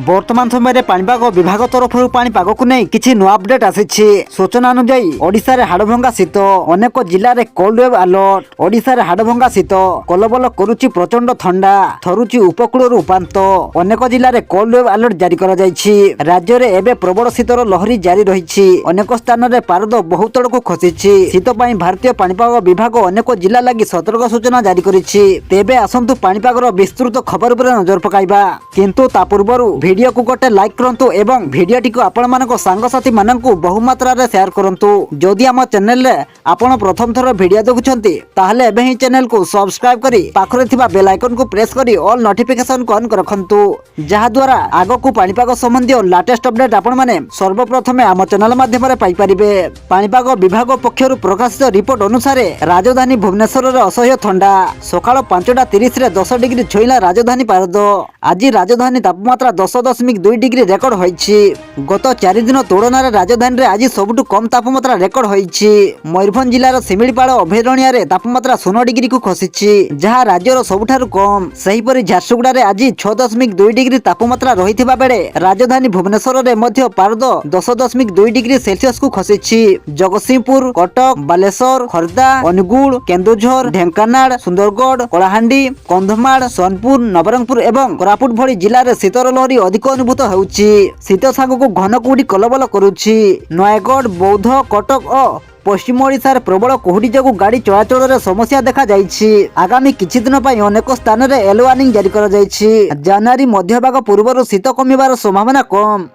বর্তমান সময়ে পাণিপাগ বিভাগ তরফর পাণিপাগ নেই কিছু নূয়া আপডেট আসিছে। সূচনা অনুযায়ী ওড়িশার হাড়ভঙ্গা শীত, অনেক জেলার কোল্ড ওয়েভ আলর্ট। ওড়িশার হাড়ভঙ্গা শীত কলবল করুচি প্রচন্ড থন্ডা, থরুচি উপকূলর উপান্ত। অনেক জেলার কোল্ড ওয়েভ আলর্ট জারি করা যাইছি। রাজ্যের এবে প্রবল শীতর লহরি জারি রয়েছে। অনেক স্থাନରେ পারদ বহু তড়কু খসিছি। শীত পাই ভারতীয় পাণিপাগ বিভাগ অনেক জেলা লাগি সতর্ক সূচনা জারি করেছি। তেবে আসন্তু পাণিপাগর বিস্তৃত খবর উপরে নজর পকাইবা, কিন্তু তা পূর্বরু ভিডিও को गोटे लाइक करंतु एवं भिडियोटी को आपण मानक सांगसाथी मानकु बहु मात्रा रे शेयर करंतु। जदि आम चैनल रे आपण प्रथम थर भिडियो देखुछंती ताहले एबे ही चैनल को सब्सक्राइब करी पाखरे थिबा बेल आइकन को प्रेस करी ऑल नोटिफिकेशन को ऑन कर रखंतु, जहा द्वारा आगो को पाणीपाग संबंधी लेटेस्ट अपडेट आपण माने सर्वप्रथमे आम चैनल माध्यम रे पाई परिबे। पाणीपाग विभाग पक्षरु प्रकाशित रिपोर्ट अनुसार राजधानी भुवनेश्वर रे असह्य ठंडा। सकाळ 5:30 रे 10 डिग्री छुईला राजधानी पारद। आज राजधानी तापमात्रा 10.2 डिग्री रेकर्ड होईछि। गत 4 दिन तुलन राजधानी रे आज सबुठु कम तापमात्रा रेकर्ड होईछि। मयूरभंज जिलार सिमिलीपाड़ अभयारण्य रे तापमात्रा 0 डिग्री को खसिछि, जहा राज्यर सबुठारु कम। सेहिपरि झारसुगुड़ा रे आज 6.2 डिग्री तापमात्रा रहिथिबा बेले राजधानी भुवनेश्वर रे मध्य पारद 10.2 डिग्री सेल्सियस को खसिछि। जगतसिंहपुर, कटक, बालेश्वर, खर्दा, अनुगुल, केन्दुझर, ढेंकानाल, सुंदरगढ़, कलाहांडी, कंधमाल, सोनपुर, नवरंगपुर एवं कोरापुट भली जिले शीतर लहरी अधिक अनुभूत होउछि। शीत सांगकु घन कुहुडी कलबल करुछि। नयगढ़, बौद्ध, कटक और पश्चिम ओडिशार प्रबल कुहुडी जोगु गाड़ी चलाचल रे समस्या देखा जाइछि। आगामी किछि दिन पई अनेक स्थान रे येलो वार्निंग जारी करा जाइछि। जनवरी मध्यभाग पूर्वरु शीत कमिबार संभावना कम।